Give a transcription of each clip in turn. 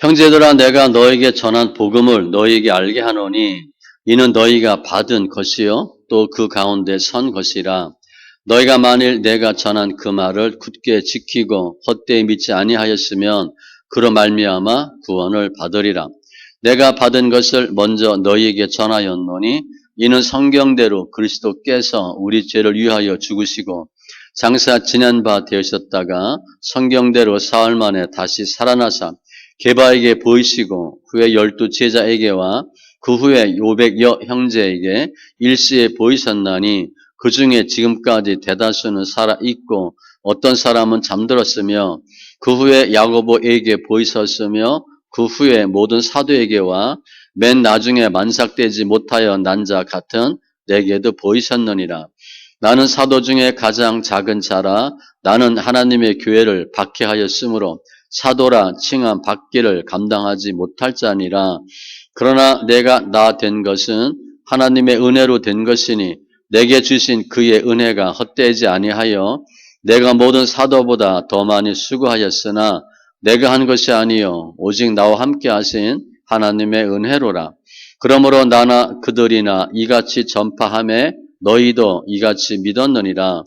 형제들아, 내가 너에게 전한 복음을 너희에게 알게 하노니 이는 너희가 받은 것이요 또 그 가운데 선 것이라. 너희가 만일 내가 전한 그 말을 굳게 지키고 헛되이 믿지 아니하였으면 그로 말미암아 구원을 받으리라. 내가 받은 것을 먼저 너희에게 전하였노니 이는 성경대로 그리스도께서 우리 죄를 위하여 죽으시고 장사 지낸 바 되셨다가 성경대로 사흘 만에 다시 살아나사 게바에게 보이시고 후에 12 제자에게와 그 후에 500여 형제에게 일시에 보이셨나니 그 중에 지금까지 대다수는 살아있고 어떤 사람은 잠들었으며 그 후에 야고보에게 보이셨으며 그 후에 모든 사도에게와 맨 나중에 만삭되지 못하여 난 자 같은 내게도 보이셨느니라. 나는 사도 중에 가장 작은 자라. 나는 하나님의 교회를 박해하였으므로 사도라 칭함 받기를 감당하지 못할 자니라. 그러나 내가 나 된 것은 하나님의 은혜로 된 것이니 내게 주신 그의 은혜가 헛되지 아니하여 내가 모든 사도보다 더 많이 수고하였으나 내가 한 것이 아니요 오직 나와 함께 하신 하나님의 은혜로라. 그러므로 나나 그들이나 이같이 전파하매 너희도 이같이 믿었느니라.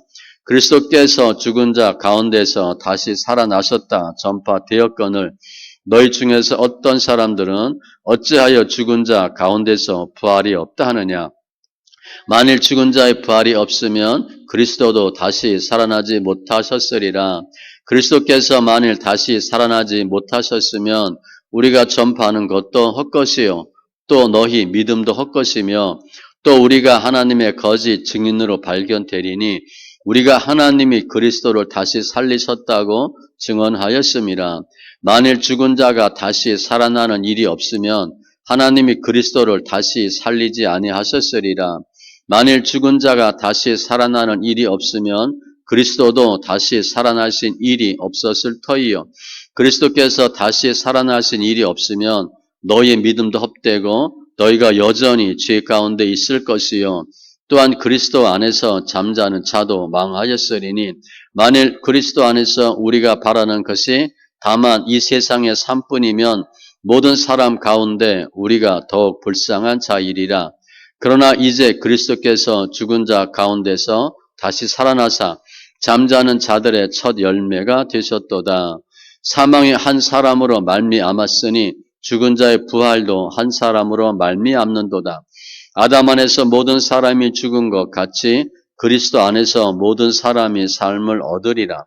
그리스도께서 죽은 자 가운데서 다시 살아나셨다 전파되었거늘 너희 중에서 어떤 사람들은 어찌하여 죽은 자 가운데서 부활이 없다 하느냐. 만일 죽은 자의 부활이 없으면 그리스도도 다시 살아나지 못하셨으리라. 그리스도께서 만일 다시 살아나지 못하셨으면 우리가 전파하는 것도 헛것이요 또 너희 믿음도 헛것이며 또 우리가 하나님의 거짓 증인으로 발견되리니 우리가 하나님이 그리스도를 다시 살리셨다고 증언하였습니다. 만일 죽은 자가 다시 살아나는 일이 없으면 하나님이 그리스도를 다시 살리지 아니하셨으리라. 만일 죽은 자가 다시 살아나는 일이 없으면 그리스도도 다시 살아나신 일이 없었을 터이요. 그리스도께서 다시 살아나신 일이 없으면 너희의 믿음도 헛되고 너희가 여전히 죄 가운데 있을 것이요. 또한 그리스도 안에서 잠자는 자도 망하였으리니 만일 그리스도 안에서 우리가 바라는 것이 다만 이 세상의 삶뿐이면 모든 사람 가운데 우리가 더욱 불쌍한 자이리라. 그러나 이제 그리스도께서 죽은 자 가운데서 다시 살아나사 잠자는 자들의 첫 열매가 되셨도다. 사망이 한 사람으로 말미암았으니 죽은 자의 부활도 한 사람으로 말미암는도다. 아담 안에서 모든 사람이 죽은 것 같이 그리스도 안에서 모든 사람이 삶을 얻으리라.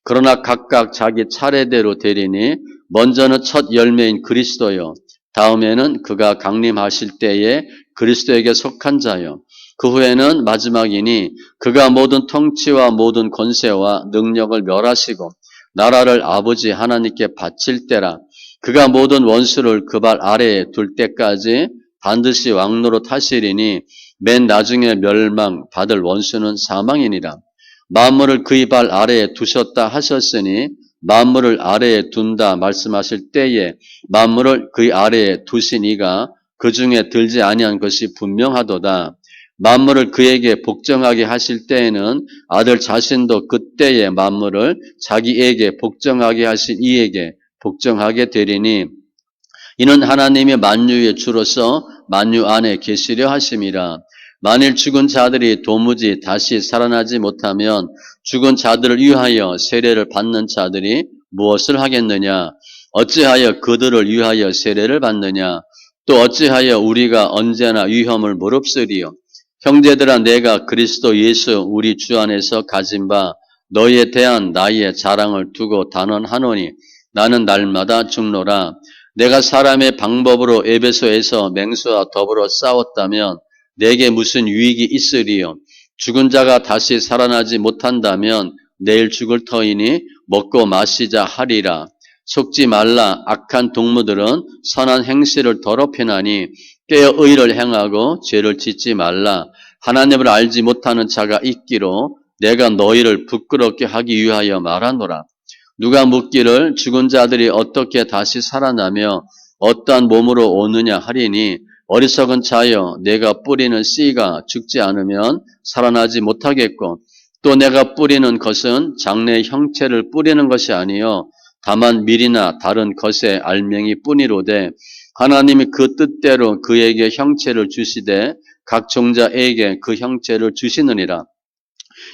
그러나 각각 자기 차례대로 되리니 먼저는 첫 열매인 그리스도요 다음에는 그가 강림하실 때에 그리스도에게 속한 자요 그 후에는 마지막이니 그가 모든 통치와 모든 권세와 능력을 멸하시고 나라를 아버지 하나님께 바칠 때라. 그가 모든 원수를 그 발 아래에 둘 때까지 반드시 왕노로 타시리니 맨 나중에 멸망받을 원수는 사망이니라. 만물을 그의 발 아래에 두셨다 하셨으니 만물을 아래에 둔다 말씀하실 때에 만물을 그의 아래에 두신 이가 그 중에 들지 아니한 것이 분명하도다. 만물을 그에게 복종하게 하실 때에는 아들 자신도 그때에 만물을 자기에게 복종하게 하신 이에게 복종하게 되리니 이는 하나님의 만유의 주로서 만유 안에 계시려 하심이라. 만일 죽은 자들이 도무지 다시 살아나지 못하면 죽은 자들을 위하여 세례를 받는 자들이 무엇을 하겠느냐? 어찌하여 그들을 위하여 세례를 받느냐? 또 어찌하여 우리가 언제나 위험을 무릅쓰리요? 형제들아, 내가 그리스도 예수 우리 주 안에서 가진 바 너희에 대한 나의 자랑을 두고 단언하노니 나는 날마다 죽노라. 내가 사람의 방법으로 에베소에서 맹수와 더불어 싸웠다면 내게 무슨 유익이 있으리요? 죽은 자가 다시 살아나지 못한다면 내일 죽을 터이니 먹고 마시자 하리라. 속지 말라. 악한 동무들은 선한 행실을 더럽히나니 깨어 의를 행하고 죄를 짓지 말라. 하나님을 알지 못하는 자가 있기로 내가 너희를 부끄럽게 하기 위하여 말하노라. 누가 묻기를 죽은 자들이 어떻게 다시 살아나며 어떠한 몸으로 오느냐 하리니 어리석은 자여, 내가 뿌리는 씨가 죽지 않으면 살아나지 못하겠고 또 내가 뿌리는 것은 장래의 형체를 뿌리는 것이 아니요 다만 밀이나 다른 것의 알맹이 뿐이로되 하나님이 그 뜻대로 그에게 형체를 주시되 각 종자에게 그 형체를 주시느니라.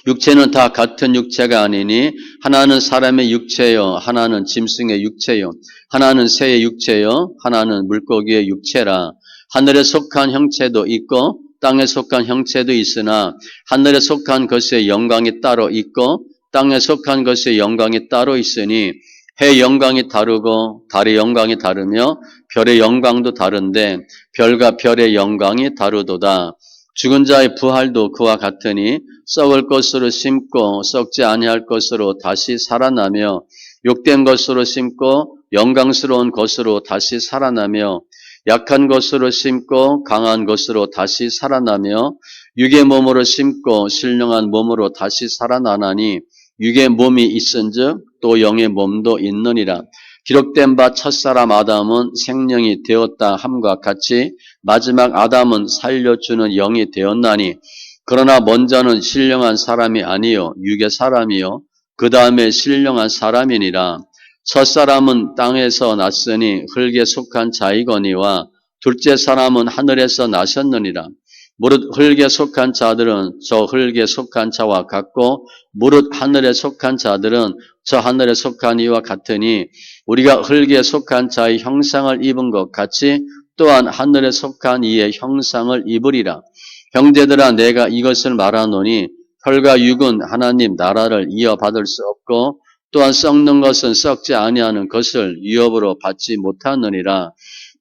육체는 다 같은 육체가 아니니 하나는 사람의 육체요, 하나는 짐승의 육체요, 하나는 새의 육체요, 하나는 물고기의 육체라. 하늘에 속한 형체도 있고 땅에 속한 형체도 있으나 하늘에 속한 것의 영광이 따로 있고 땅에 속한 것의 영광이 따로 있으니 해의 영광이 다르고 달의 영광이 다르며 별의 영광도 다른데 별과 별의 영광이 다르도다. 죽은 자의 부활도 그와 같으니 썩을 것으로 심고 썩지 아니할 것으로 다시 살아나며 욕된 것으로 심고 영광스러운 것으로 다시 살아나며 약한 것으로 심고 강한 것으로 다시 살아나며 육의 몸으로 심고 신령한 몸으로 다시 살아나나니 육의 몸이 있은즉 또 영의 몸도 있느니라. 기록된 바 첫사람 아담은 생명이 되었다 함과 같이 마지막 아담은 살려주는 영이 되었나니 그러나 먼저는 신령한 사람이 아니요 육의 사람이요 그 다음에 신령한 사람이니라. 첫사람은 땅에서 났으니 흙에 속한 자이거니와 둘째 사람은 하늘에서 나셨느니라. 무릇 흙에 속한 자들은 저 흙에 속한 자와 같고 무릇 하늘에 속한 자들은 저 하늘에 속한 이와 같으니 우리가 흙에 속한 자의 형상을 입은 것 같이 또한 하늘에 속한 이의 형상을 입으리라. 형제들아 내가 이것을 말하노니 혈과 육은 하나님 나라를 이어받을 수 없고 또한 썩는 것은 썩지 아니하는 것을 위협으로 받지 못하느니라.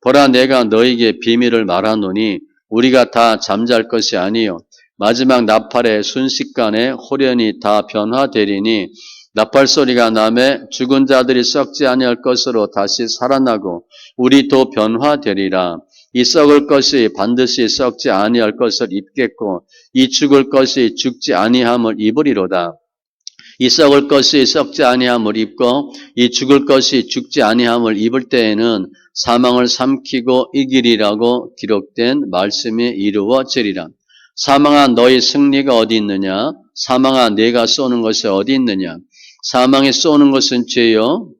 보라 내가 너에게 비밀을 말하노니 우리가 다 잠잘 것이 아니요 마지막 나팔의 순식간에 홀연히 다 변화되리니 나팔 소리가 나매 죽은 자들이 썩지 아니할 것으로 다시 살아나고 우리도 변화되리라. 이 썩을 것이 반드시 썩지 아니할 것을 입겠고 이 죽을 것이 죽지 아니함을 입으리로다. 이 썩을 것이 썩지 아니함을 입고 이 죽을 것이 죽지 아니함을 입을 때에는 사망을 삼키고 이기리라고 기록된 말씀이 이루어지리라. 사망아 너희 승리가 어디 있느냐? 사망아 네가 쏘는 것이 어디 있느냐? 사망에 쏘는 것은 죄요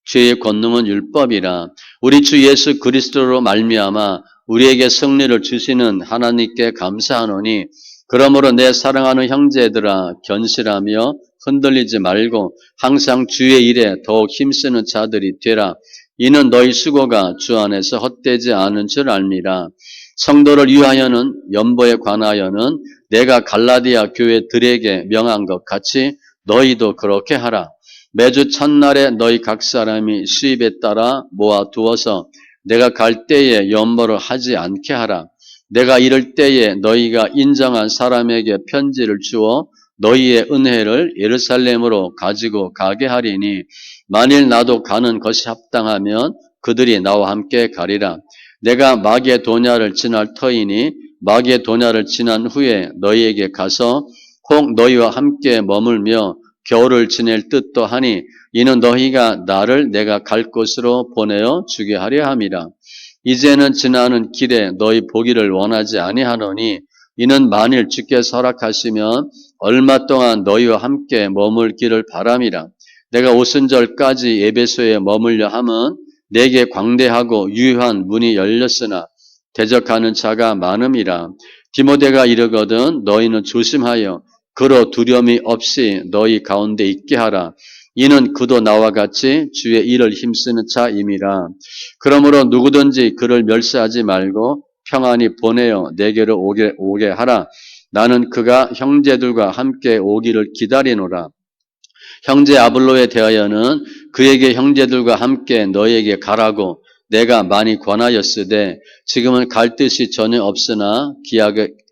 죄의 권능은 율법이라. 우리 주 예수 그리스도로 말미암아 우리에게 승리를 주시는 하나님께 감사하노니 그러므로 내 사랑하는 형제들아 견실하며 흔들리지 말고 항상 주의 일에 더욱 힘쓰는 자들이 되라. 이는 너희 수고가 주 안에서 헛되지 않은 줄 알미라. 성도를 위하여는 연보에 관하여는 내가 갈라디아 교회들에게 명한 것 같이 너희도 그렇게 하라. 매주 첫날에 너희 각 사람이 수입에 따라 모아두어서 내가 갈 때에 연보를 하지 않게 하라. 내가 이럴 때에 너희가 인정한 사람에게 편지를 주어 너희의 은혜를 예루살렘으로 가지고 가게 하리니 만일 나도 가는 것이 합당하면 그들이 나와 함께 가리라. 내가 마게도냐를 지날 터이니 마게도냐를 지난 후에 너희에게 가서 혹 너희와 함께 머물며 겨울을 지낼 뜻도 하니 이는 너희가 나를 내가 갈 곳으로 보내어 주게 하려 함이라. 이제는 지나는 길에 너희 보기를 원하지 아니하노니 이는 만일 주께서 허락하시면 얼마 동안 너희와 함께 머물기를 바람이라. 내가 오순절까지 에베소에 머물려 함은 내게 광대하고 유효한 문이 열렸으나 대적하는 자가 많음이라. 디모데가 이르거든 너희는 조심하여 그로 두려움이 없이 너희 가운데 있게 하라. 이는 그도 나와 같이 주의 일을 힘쓰는 자임이라. 그러므로 누구든지 그를 멸시하지 말고 평안히 보내어 내게로 오게 하라. 나는 그가 형제들과 함께 오기를 기다리노라. 형제 아블로에 대하여는 그에게 형제들과 함께 너에게 가라고 내가 많이 권하였으되 지금은 갈 뜻이 전혀 없으나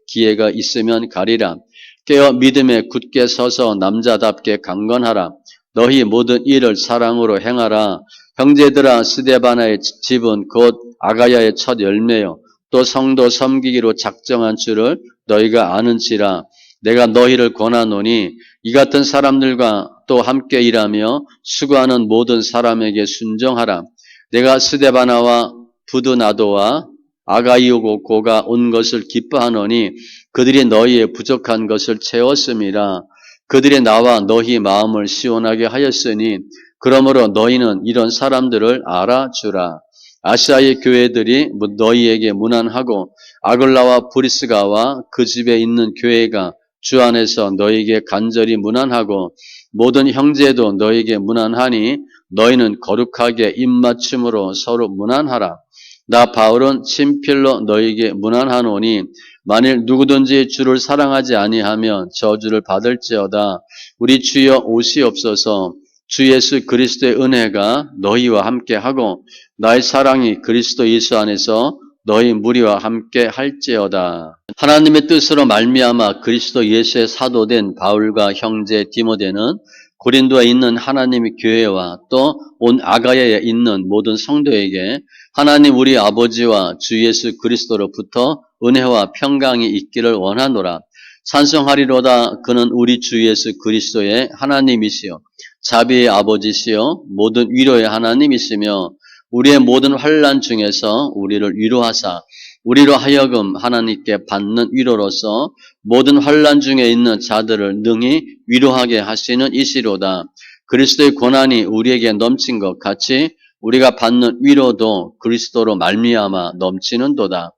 기회가 있으면 가리라. 깨어 믿음에 굳게 서서 남자답게 강건하라. 너희 모든 일을 사랑으로 행하라. 형제들아 스데바나의 집은 곧 아가야의 첫 열매요 또 성도 섬기기로 작정한 줄을 너희가 아는지라. 내가 너희를 권하노니 이 같은 사람들과 또 함께 일하며 수고하는 모든 사람에게 순종하라. 내가 스데바나와 부드나도와 아가이오고가 온 것을 기뻐하노니 그들이 너희의 부족한 것을 채웠음이라. 그들이 나와 너희 마음을 시원하게 하였으니 그러므로 너희는 이런 사람들을 알아주라. 아시아의 교회들이 너희에게 무난하고 아글라와 브리스가와 그 집에 있는 교회가 주 안에서 너희에게 간절히 무난하고 모든 형제도 너희에게 무난하니 너희는 거룩하게 입맞춤으로 서로 무난하라. 나 바울은 친필로 너희에게 무난하노니 만일 누구든지 주를 사랑하지 아니하면 저주를 받을지어다. 우리 주여 오시옵소서. 주 예수 그리스도의 은혜가 너희와 함께하고 나의 사랑이 그리스도 예수 안에서 너희 무리와 함께 할지어다. 하나님의 뜻으로 말미암아 그리스도 예수의 사도된 바울과 형제 디모데는 고린도에 있는 하나님의 교회와 또 온 아가야에 있는 모든 성도에게 하나님 우리 아버지와 주 예수 그리스도로부터 은혜와 평강이 있기를 원하노라. 찬송하리로다. 그는 우리 주 예수 그리스도의 하나님이시요 자비의 아버지시요 모든 위로의 하나님이시며 우리의 모든 환난 중에서 우리를 위로하사 우리로 하여금 하나님께 받는 위로로서 모든 환난 중에 있는 자들을 능히 위로하게 하시는 이시로다. 그리스도의 고난이 우리에게 넘친 것 같이 우리가 받는 위로도 그리스도로 말미암아 넘치는도다.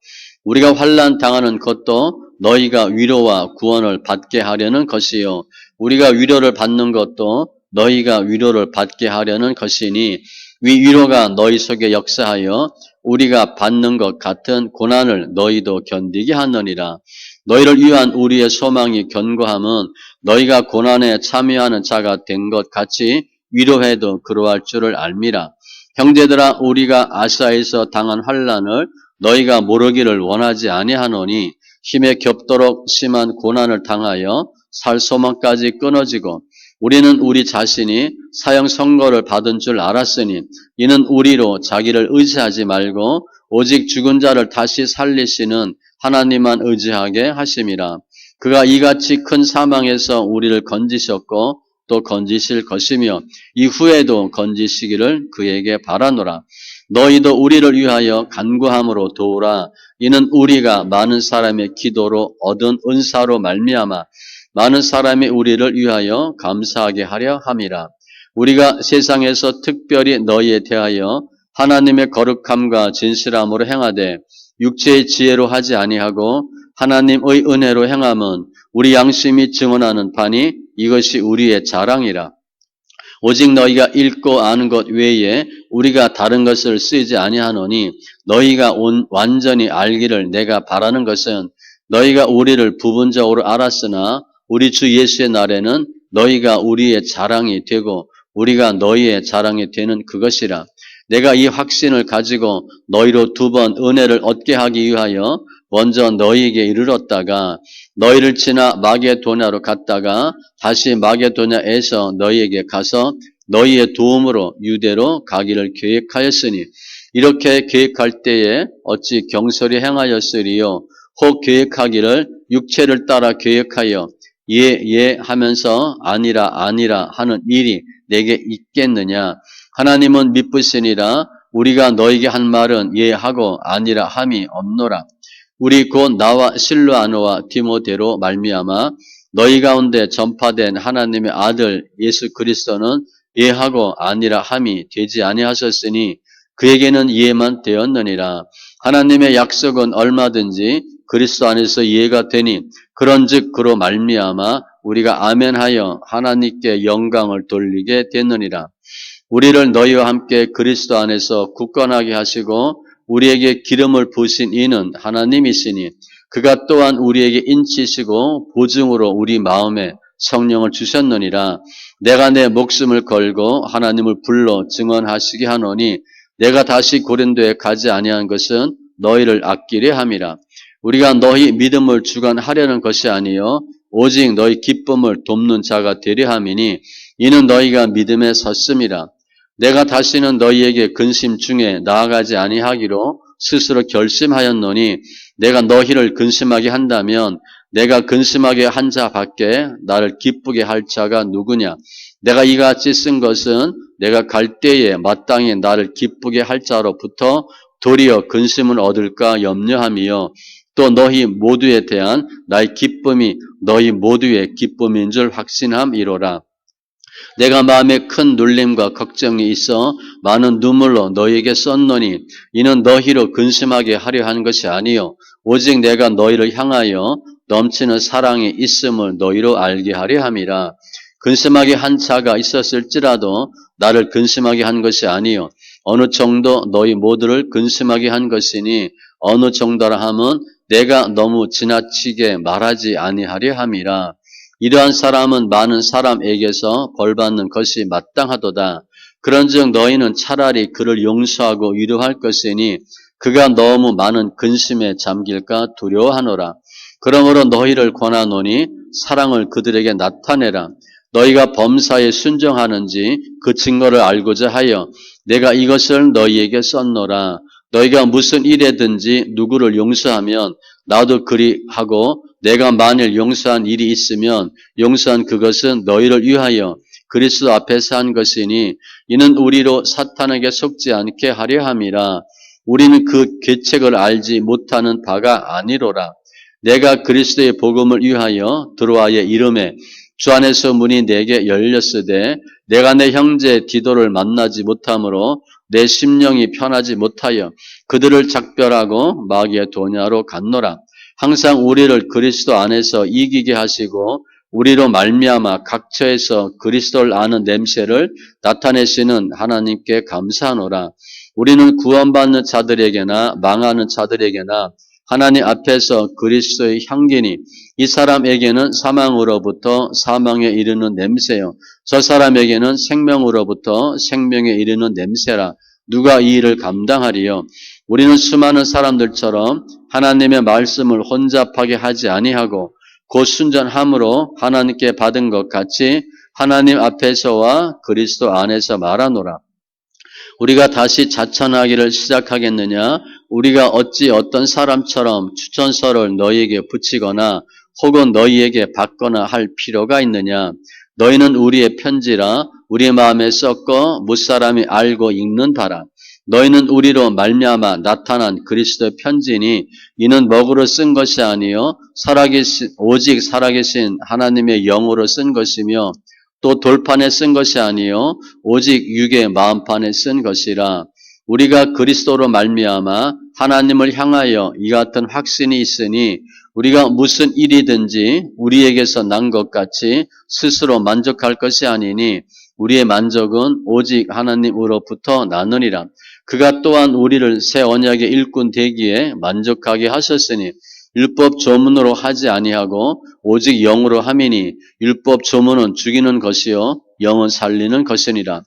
우리가 환난 당하는 것도 너희가 위로와 구원을 받게 하려는 것이요 우리가 위로를 받는 것도 너희가 위로를 받게 하려는 것이니 위로가 너희 속에 역사하여 우리가 받는 것 같은 고난을 너희도 견디게 하느니라. 너희를 위한 우리의 소망이 견고함은 너희가 고난에 참여하는 자가 된 것 같이 위로해도 그러할 줄을 알미라. 형제들아 우리가 아시아에서 당한 환난을 너희가 모르기를 원하지 아니하노니 힘에 겹도록 심한 고난을 당하여 살 소망까지 끊어지고 우리는 우리 자신이 사형 선고를 받은 줄 알았으니 이는 우리로 자기를 의지하지 말고 오직 죽은 자를 다시 살리시는 하나님만 의지하게 하심이라. 그가 이같이 큰 사망에서 우리를 건지셨고 또 건지실 것이며 이후에도 건지시기를 그에게 바라노라. 너희도 우리를 위하여 간구함으로 도우라. 이는 우리가 많은 사람의 기도로 얻은 은사로 말미암아 많은 사람이 우리를 위하여 감사하게 하려 함이라. 우리가 세상에서 특별히 너희에 대하여 하나님의 거룩함과 진실함으로 행하되 육체의 지혜로 하지 아니하고 하나님의 은혜로 행함은 우리 양심이 증언하는 바니 이것이 우리의 자랑이라. 오직 너희가 읽고 아는 것 외에 우리가 다른 것을 쓰지 아니하노니 너희가 완전히 알기를 내가 바라는 것은 너희가 우리를 부분적으로 알았으나 우리 주 예수의 날에는 너희가 우리의 자랑이 되고 우리가 너희의 자랑이 되는 그것이라. 내가 이 확신을 가지고 너희로 두 번 은혜를 얻게 하기 위하여 먼저 너희에게 이르렀다가 너희를 지나 마게도냐로 갔다가 다시 마게도냐에서 너희에게 가서 너희의 도움으로 유대로 가기를 계획하였으니 이렇게 계획할 때에 어찌 경솔히 행하였으리요. 혹 계획하기를 육체를 따라 계획하여 예 하면서 아니라 하는 일이 내게 있겠느냐. 하나님은 미쁘시니라. 우리가 너에게 한 말은 예 하고 아니라 함이 없노라. 우리 곧 나와 실로아노와 디모데로 말미암아 너희 가운데 전파된 하나님의 아들 예수 그리스도는 예하고 아니라 함이 되지 아니하셨으니 그에게는 예만 되었느니라. 하나님의 약속은 얼마든지 그리스도 안에서 예가 되니 그런즉 그로 말미암아 우리가 아멘하여 하나님께 영광을 돌리게 됐느니라. 우리를 너희와 함께 그리스도 안에서 굳건하게 하시고 우리에게 기름을 부으신 이는 하나님이시니 그가 또한 우리에게 인치시고 보증으로 우리 마음에 성령을 주셨느니라. 내가 내 목숨을 걸고 하나님을 불러 증언하시게 하노니 내가 다시 고린도에 가지 아니한 것은 너희를 아끼려 함이라. 우리가 너희 믿음을 주관하려는 것이 아니요 오직 너희 기쁨을 돕는 자가 되려 함이니 이는 너희가 믿음에 섰음이라. 내가 다시는 너희에게 근심 중에 나아가지 아니하기로 스스로 결심하였노니 내가 너희를 근심하게 한다면 내가 근심하게 한 자밖에 나를 기쁘게 할 자가 누구냐. 내가 이같이 쓴 것은 내가 갈 때에 마땅히 나를 기쁘게 할 자로부터 도리어 근심을 얻을까 염려함이요 또 너희 모두에 대한 나의 기쁨이 너희 모두의 기쁨인 줄 확신함이로라. 내가 마음에 큰 눌림과 걱정이 있어 많은 눈물로 너희에게 썼노니 이는 너희로 근심하게 하려 한 것이 아니요 오직 내가 너희를 향하여 넘치는 사랑이 있음을 너희로 알게 하려 함이라. 근심하게 한 자가 있었을지라도 나를 근심하게 한 것이 아니요 어느 정도 너희 모두를 근심하게 한 것이니 어느 정도라 함은 내가 너무 지나치게 말하지 아니하려 함이라. 이러한 사람은 많은 사람에게서 벌받는 것이 마땅하도다. 그런즉 너희는 차라리 그를 용서하고 위로할 것이니 그가 너무 많은 근심에 잠길까 두려워하노라. 그러므로 너희를 권하노니 사랑을 그들에게 나타내라. 너희가 범사에 순종하는지 그 증거를 알고자 하여 내가 이것을 너희에게 썼노라. 너희가 무슨 일에든지 누구를 용서하면 나도 그리 하고 내가 만일 용서한 일이 있으면 용서한 그것은 너희를 위하여 그리스도 앞에서 한 것이니 이는 우리로 사탄에게 속지 않게 하려 함이라. 우리는 그 계책을 알지 못하는 바가 아니로라. 내가 그리스도의 복음을 위하여 드로아의 이름에 주 안에서 문이 내게 열렸으되 내가 내 형제 디도를 만나지 못함으로 내 심령이 편하지 못하여 그들을 작별하고 마게도냐로 갔노라. 항상 우리를 그리스도 안에서 이기게 하시고 우리로 말미암아 각처에서 그리스도를 아는 냄새를 나타내시는 하나님께 감사하노라. 우리는 구원받는 자들에게나 망하는 자들에게나 하나님 앞에서 그리스도의 향기니 이 사람에게는 사망으로부터 사망에 이르는 냄새요 저 사람에게는 생명으로부터 생명에 이르는 냄새라. 누가 이 일을 감당하리요? 우리는 수많은 사람들처럼 하나님의 말씀을 혼잡하게 하지 아니하고 곧 순전함으로 하나님께 받은 것 같이 하나님 앞에서와 그리스도 안에서 말하노라. 우리가 다시 자천하기를 시작하겠느냐? 우리가 어찌 어떤 사람처럼 추천서를 너희에게 붙이거나 혹은 너희에게 받거나 할 필요가 있느냐? 너희는 우리의 편지라 우리 마음에 썩고 무사람이 알고 읽는 바라. 너희는 우리로 말미암아 나타난 그리스도의 편지니 이는 먹으로 쓴 것이 아니요 오직 살아계신 하나님의 영으로 쓴 것이며 또 돌판에 쓴 것이 아니요 오직 육의 마음판에 쓴 것이라. 우리가 그리스도로 말미암아 하나님을 향하여 이 같은 확신이 있으니 우리가 무슨 일이든지 우리에게서 난 것 같이 스스로 만족할 것이 아니니 우리의 만족은 오직 하나님으로부터 나느니라. 그가 또한 우리를 새 언약의 일꾼 되기에 만족하게 하셨으니 율법 조문으로 하지 아니하고 오직 영으로 함이니 율법 조문은 죽이는 것이요 영은 살리는 것이니라.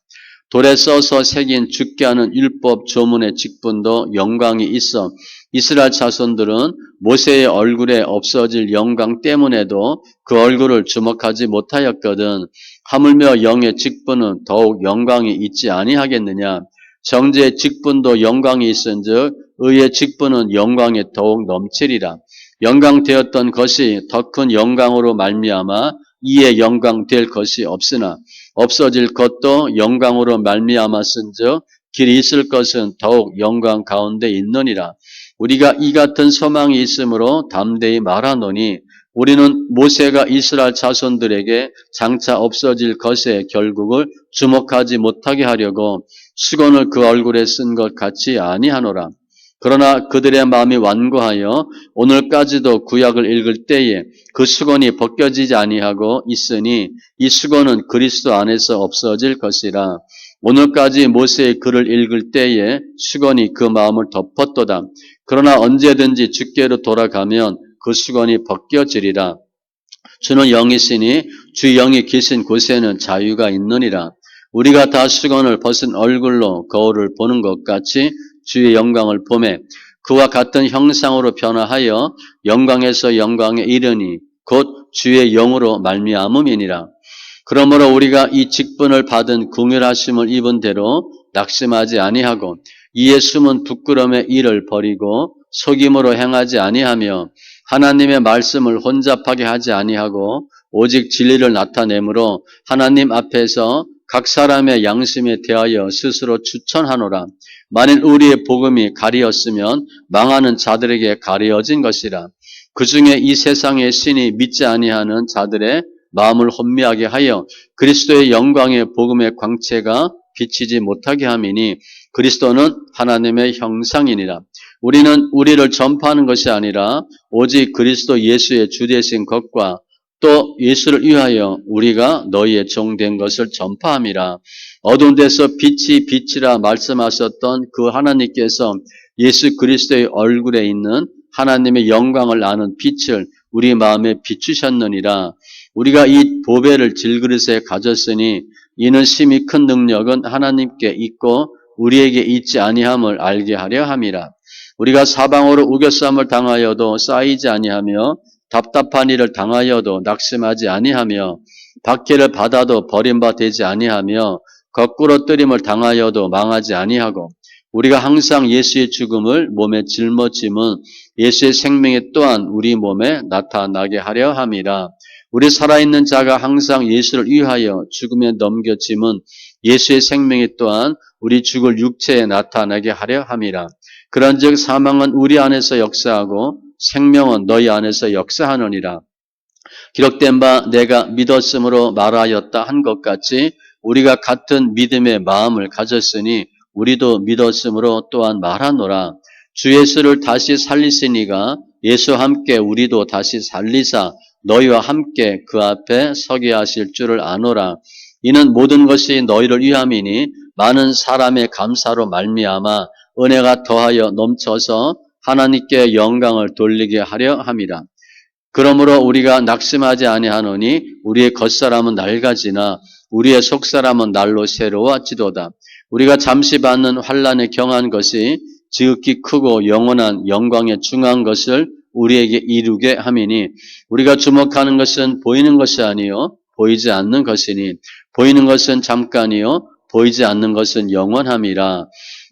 돌에 써서 새긴 죽게 하는 율법 조문의 직분도 영광이 있어 이스라엘 자손들은 모세의 얼굴에 없어질 영광 때문에도 그 얼굴을 주목하지 못하였거든. 하물며 영의 직분은 더욱 영광이 있지 아니하겠느냐. 정죄의 직분도 영광이 있은즉 의의 직분은 영광이 더욱 넘치리라. 영광되었던 것이 더 큰 영광으로 말미암아 이에 영광될 것이 없으나 없어질 것도 영광으로 말미암았은즉 길이 있을 것은 더욱 영광 가운데 있느니라. 우리가 이 같은 소망이 있으므로 담대히 말하노니 우리는 모세가 이스라엘 자손들에게 장차 없어질 것의 결국을 주목하지 못하게 하려고 수건을 그 얼굴에 쓴 것 같이 아니하노라. 그러나 그들의 마음이 완고하여 오늘까지도 구약을 읽을 때에 그 수건이 벗겨지지 아니하고 있으니 이 수건은 그리스도 안에서 없어질 것이라. 오늘까지 모세의 글을 읽을 때에 수건이 그 마음을 덮었도다. 그러나 언제든지 주께로 돌아가면 그 수건이 벗겨지리라. 주는 영이시니 주 영이 계신 곳에는 자유가 있느니라. 우리가 다 수건을 벗은 얼굴로 거울을 보는 것 같이 주의 영광을 보매 그와 같은 형상으로 변화하여 영광에서 영광에 이르니 곧 주의 영으로 말미암음이니라. 그러므로 우리가 이 직분을 받은 궁휼하심을 입은 대로 낙심하지 아니하고 이에 숨은 부끄러움의 일을 버리고 속임으로 행하지 아니하며 하나님의 말씀을 혼잡하게 하지 아니하고 오직 진리를 나타내므로 하나님 앞에서 각 사람의 양심에 대하여 스스로 추천하노라. 만일 우리의 복음이 가리었으면 망하는 자들에게 가리어진 것이라. 그 중에 이 세상의 신이 믿지 아니하는 자들의 마음을 혼미하게 하여 그리스도의 영광의 복음의 광채가 비치지 못하게 함이니 그리스도는 하나님의 형상이니라. 우리는 우리를 전파하는 것이 아니라 오직 그리스도 예수의 주되신 것과 또 예수를 위하여 우리가 너희의 종된 것을 전파함이라. 어두운 데서 빛이 빛이라 말씀하셨던 그 하나님께서 예수 그리스도의 얼굴에 있는 하나님의 영광을 아는 빛을 우리 마음에 비추셨느니라. 우리가 이 보배를 질그릇에 가졌으니 이는 심히 큰 능력은 하나님께 있고 우리에게 있지 아니함을 알게 하려 함이라. 우리가 사방으로 우겨쌈을 당하여도 쌓이지 아니하며 답답한 일을 당하여도 낙심하지 아니하며 박해를 받아도 버림받 되지 아니하며 거꾸로 뜨림을 당하여도 망하지 아니하고 우리가 항상 예수의 죽음을 몸에 짊어짐은 예수의 생명이 또한 우리 몸에 나타나게 하려 함이라. 우리 살아있는 자가 항상 예수를 위하여 죽음에 넘겨짐은 예수의 생명이 또한 우리 죽을 육체에 나타나게 하려 함이라. 그런즉 사망은 우리 안에서 역사하고 생명은 너희 안에서 역사하느니라. 기록된 바 내가 믿었으므로 말하였다 한 것 같이 우리가 같은 믿음의 마음을 가졌으니 우리도 믿었으므로 또한 말하노라. 주 예수를 다시 살리시니가 예수와 함께 우리도 다시 살리사 너희와 함께 그 앞에 서게 하실 줄을 아노라. 이는 모든 것이 너희를 위함이니 많은 사람의 감사로 말미암아 은혜가 더하여 넘쳐서 하나님께 영광을 돌리게 하려 함이라. 그러므로 우리가 낙심하지 아니하노니 우리의 겉사람은 낡아지나 우리의 속사람은 날로 새로워지도다. 우리가 잠시 받는 환난에 경한 것이 지극히 크고 영원한 영광에 중한 것을 우리에게 이루게 함이니 우리가 주목하는 것은 보이는 것이 아니요 보이지 않는 것이니 보이는 것은 잠깐이요 보이지 않는 것은 영원함이라.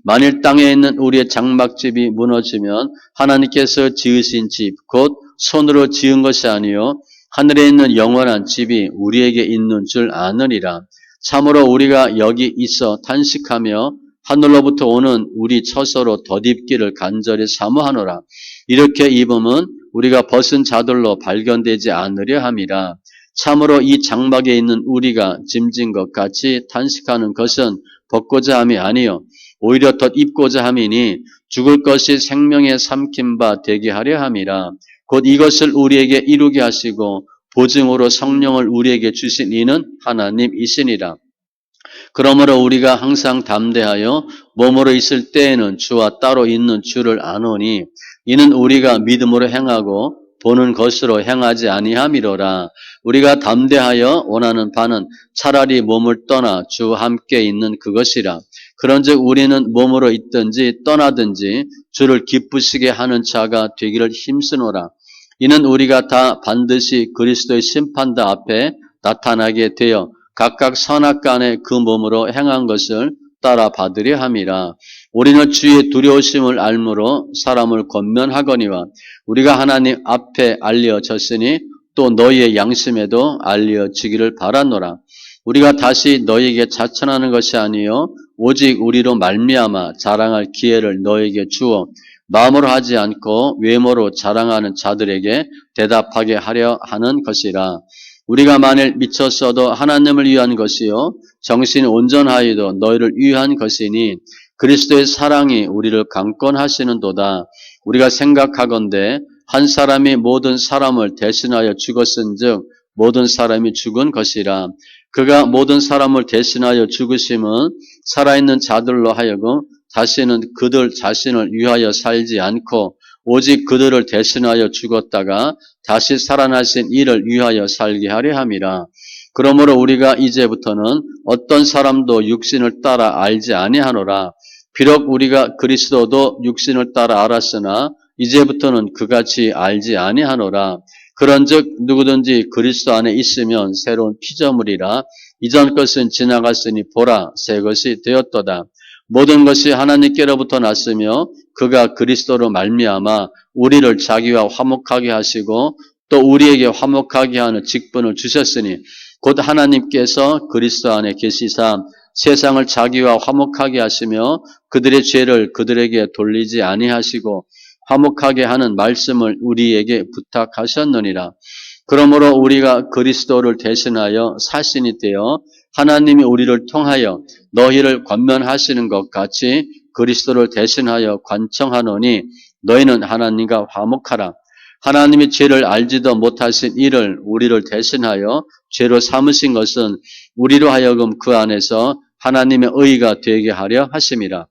만일 땅에 있는 우리의 장막집이 무너지면 하나님께서 지으신 집 곧 손으로 지은 것이 아니요 하늘에 있는 영원한 집이 우리에게 있는 줄 아느니라. 참으로 우리가 여기 있어 탄식하며 하늘로부터 오는 우리 처소로 덧입기를 간절히 사모하노라. 이렇게 입음은 우리가 벗은 자들로 발견되지 않으려 함이라. 참으로 이 장막에 있는 우리가 짐진 것 같이 탄식하는 것은 벗고자 함이 아니요 오히려 덧입고자 함이니 죽을 것이 생명에 삼킨 바 되게 하려 함이라. 곧 이것을 우리에게 이루게 하시고 보증으로 성령을 우리에게 주신 이는 하나님이시니라. 그러므로 우리가 항상 담대하여 몸으로 있을 때에는 주와 따로 있는 줄을 아노니 이는 우리가 믿음으로 행하고 보는 것으로 행하지 아니함이로라. 우리가 담대하여 원하는 바는 차라리 몸을 떠나 주와 함께 있는 그것이라. 그런즉 우리는 몸으로 있든지 떠나든지 주를 기쁘시게 하는 자가 되기를 힘쓰노라. 이는 우리가 다 반드시 그리스도의 심판대 앞에 나타나게 되어 각각 선악간에 그 몸으로 행한 것을 따라 받으려 함이라. 우리는 주의 두려우심을 알므로 사람을 권면하거니와 우리가 하나님 앞에 알려졌으니 또 너희의 양심에도 알려지기를 바라노라. 우리가 다시 너희에게 자천하는 것이 아니요 오직 우리로 말미암아 자랑할 기회를 너희에게 주어 마음으로 하지 않고 외모로 자랑하는 자들에게 대답하게 하려 하는 것이라. 우리가 만일 미쳤어도 하나님을 위한 것이요 정신이 온전하여도 너희를 위한 것이니 그리스도의 사랑이 우리를 강권하시는도다. 우리가 생각하건대 한 사람이 모든 사람을 대신하여 죽었은즉 모든 사람이 죽은 것이라. 그가 모든 사람을 대신하여 죽으심은 살아있는 자들로 하여금 다시는 그들 자신을 위하여 살지 않고 오직 그들을 대신하여 죽었다가 다시 살아나신 이를 위하여 살게 하려 함이라. 그러므로 우리가 이제부터는 어떤 사람도 육신을 따라 알지 아니하노라. 비록 우리가 그리스도도 육신을 따라 알았으나 이제부터는 그같이 알지 아니하노라. 그런즉 누구든지 그리스도 안에 있으면 새로운 피조물이라. 이전 것은 지나갔으니 보라 새 것이 되었도다. 모든 것이 하나님께로부터 났으며 그가 그리스도로 말미암아 우리를 자기와 화목하게 하시고 또 우리에게 화목하게 하는 직분을 주셨으니 곧 하나님께서 그리스도 안에 계시사 세상을 자기와 화목하게 하시며 그들의 죄를 그들에게 돌리지 아니하시고 화목하게 하는 말씀을 우리에게 부탁하셨느니라. 그러므로 우리가 그리스도를 대신하여 사신이 되어 하나님이 우리를 통하여 너희를 권면하시는 것 같이 그리스도를 대신하여 관청하노니 너희는 하나님과 화목하라. 하나님이 죄를 알지도 못하신 이를 우리를 대신하여 죄로 삼으신 것은 우리로 하여금 그 안에서 하나님의 의가 되게 하려 하심이라.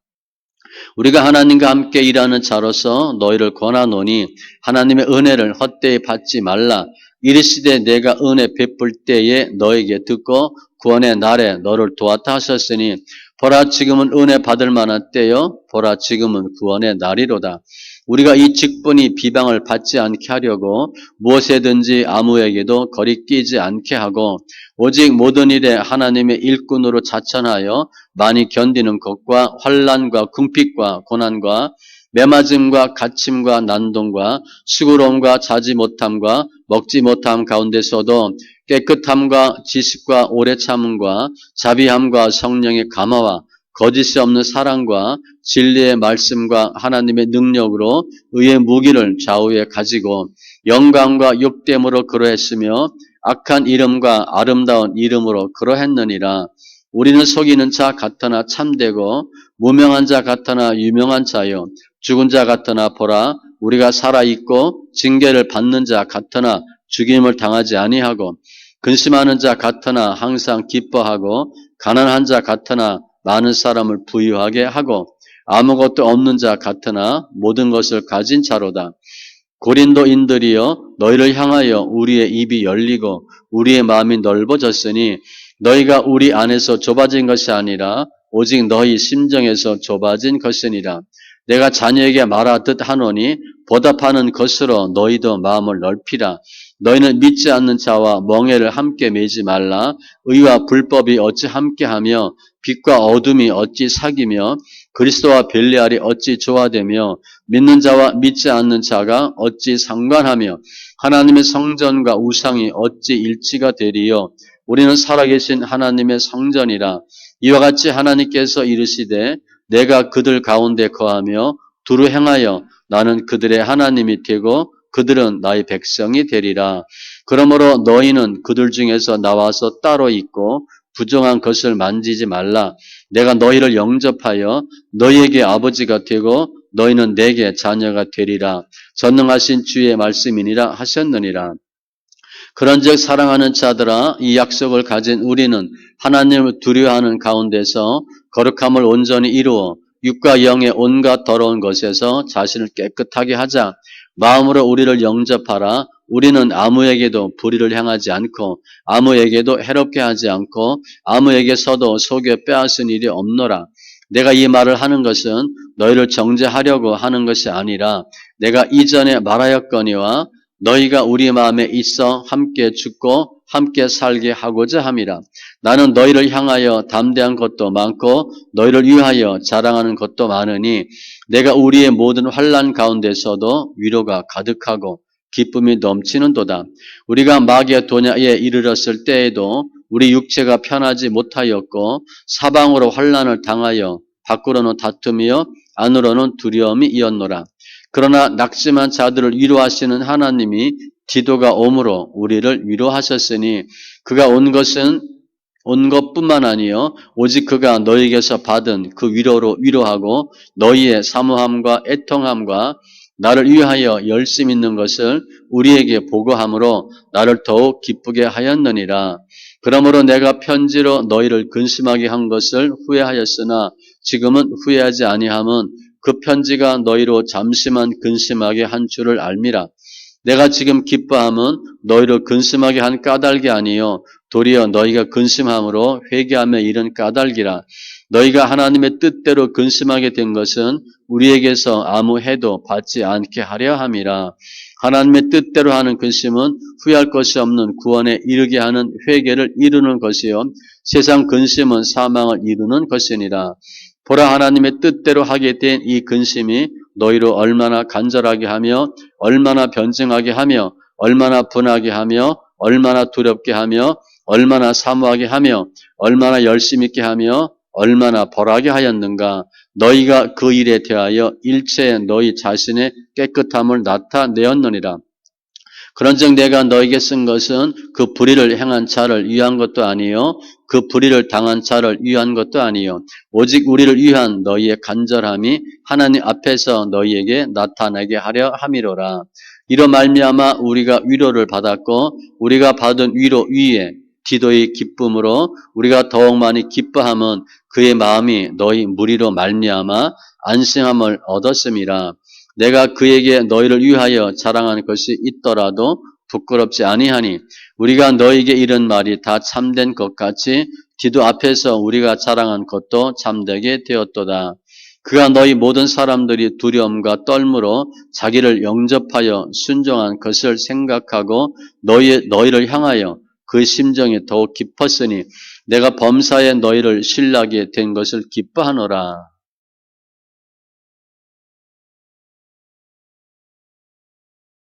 우리가 하나님과 함께 일하는 자로서 너희를 권하노니 하나님의 은혜를 헛되이 받지 말라. 이르시되 내가 은혜 베풀 때에 너에게 듣고 구원의 날에 너를 도왔다 하셨으니 보라 지금은 은혜 받을 만한 때요 보라 지금은 구원의 날이로다. 우리가 이 직분이 비방을 받지 않게 하려고 무엇에든지 아무에게도 거리끼지 않게 하고 오직 모든 일에 하나님의 일꾼으로 자천하여 많이 견디는 것과 환난과 궁핍과 고난과 매맞음과 갇힘과 난동과 수고로움과 자지 못함과 먹지 못함 가운데서도 깨끗함과 지식과 오래 참음과 자비함과 성령의 감화와 거짓이 없는 사랑과 진리의 말씀과 하나님의 능력으로 의의 무기를 좌우에 가지고 영광과 욕됨으로 그러했으며 악한 이름과 아름다운 이름으로 그러했느니라. 우리는 속이는 자 같으나 참되고 무명한 자 같으나 유명한 자요 죽은 자 같으나 보라 우리가 살아있고 징계를 받는 자 같으나 죽임을 당하지 아니하고 근심하는 자 같으나 항상 기뻐하고 가난한 자 같으나 많은 사람을 부유하게 하고 아무것도 없는 자 같으나 모든 것을 가진 자로다. 고린도인들이여 너희를 향하여 우리의 입이 열리고 우리의 마음이 넓어졌으니 너희가 우리 안에서 좁아진 것이 아니라 오직 너희 심정에서 좁아진 것이니라. 내가 자녀에게 말하듯 하노니 보답하는 것으로 너희도 마음을 넓히라. 너희는 믿지 않는 자와 멍에를 함께 매지 말라. 의와 불법이 어찌 함께하며 빛과 어둠이 어찌 사귀며 그리스도와 벨리알이 어찌 조화되며 믿는 자와 믿지 않는 자가 어찌 상관하며 하나님의 성전과 우상이 어찌 일치가 되리요. 우리는 살아계신 하나님의 성전이라. 이와 같이 하나님께서 이르시되 내가 그들 가운데 거하며 두루 행하여 나는 그들의 하나님이 되고 그들은 나의 백성이 되리라. 그러므로 너희는 그들 중에서 나와서 따로 있고 부정한 것을 만지지 말라. 내가 너희를 영접하여 너희에게 아버지가 되고 너희는 내게 자녀가 되리라. 전능하신 주의 말씀이니라 하셨느니라. 그런즉 사랑하는 자들아 이 약속을 가진 우리는 하나님을 두려워하는 가운데서 거룩함을 온전히 이루어 육과 영의 온갖 더러운 것에서 자신을 깨끗하게 하자. 마음으로 우리를 영접하라. 우리는 아무에게도 불의를 행하지 않고 아무에게도 해롭게 하지 않고 아무에게서도 속여 빼앗은 일이 없노라. 내가 이 말을 하는 것은 너희를 정죄하려고 하는 것이 아니라 내가 이전에 말하였거니와 너희가 우리 마음에 있어 함께 죽고 함께 살게 하고자 함이라. 나는 너희를 향하여 담대한 것도 많고 너희를 위하여 자랑하는 것도 많으니 내가 우리의 모든 환난 가운데서도 위로가 가득하고 기쁨이 넘치는도다. 우리가 마게도냐에 이르렀을 때에도 우리 육체가 편하지 못하였고 사방으로 환난을 당하여 밖으로는 다툼이요 안으로는 두려움이 이었노라. 그러나 낙심한 자들을 위로하시는 하나님이 디도가 오므로 우리를 위로하셨으니 그가 온 것뿐만 아니요 오직 그가 너희에게서 받은 그 위로로 위로하고 너희의 사모함과 애통함과 나를 위하여 열심 있는 것을 우리에게 보고함으로 나를 더욱 기쁘게 하였느니라. 그러므로 내가 편지로 너희를 근심하게 한 것을 후회하였으나 지금은 후회하지 아니함은 그 편지가 너희로 잠시만 근심하게 한 줄을 알미라. 내가 지금 기뻐함은 너희를 근심하게 한 까닭이 아니요 도리어 너희가 근심함으로 회개하며 이른 까닭이라. 너희가 하나님의 뜻대로 근심하게 된 것은 우리에게서 아무 해도 받지 않게 하려 함이라. 하나님의 뜻대로 하는 근심은 후회할 것이 없는 구원에 이르게 하는 회개를 이루는 것이요 세상 근심은 사망을 이루는 것이니라. 보라 하나님의 뜻대로 하게 된 이 근심이 너희로 얼마나 간절하게 하며 얼마나 변증하게 하며 얼마나 분하게 하며 얼마나 두렵게 하며 얼마나 사모하게 하며 얼마나 열심 있게 하며 얼마나 벌하게 하였는가. 너희가 그 일에 대하여 일체의 너희 자신의 깨끗함을 나타내었느니라. 그런즉 내가 너에게 쓴 것은 그 불의를 행한 자를 위한 것도 아니요 그 불의를 당한 자를 위한 것도 아니요 오직 우리를 위한 너희의 간절함이 하나님 앞에서 너희에게 나타나게 하려 함이로라. 이로 말미암아 우리가 위로를 받았고 우리가 받은 위로 위에 기도의 기쁨으로 우리가 더욱 많이 기뻐함은 그의 마음이 너희 무리로 말미암아 안심함을 얻었음이라. 내가 그에게 너희를 위하여 자랑하는 것이 있더라도 부끄럽지 아니하니 우리가 너희에게 이런 말이 다 참된 것 같이 기도 앞에서 우리가 자랑한 것도 참되게 되었도다. 그가 너희 모든 사람들이 두려움과 떨므로 자기를 영접하여 순종한 것을 생각하고 너희를 향하여 그 심정이 더욱 깊었으니 내가 범사에 너희를 신뢰하게 된 것을 기뻐하노라.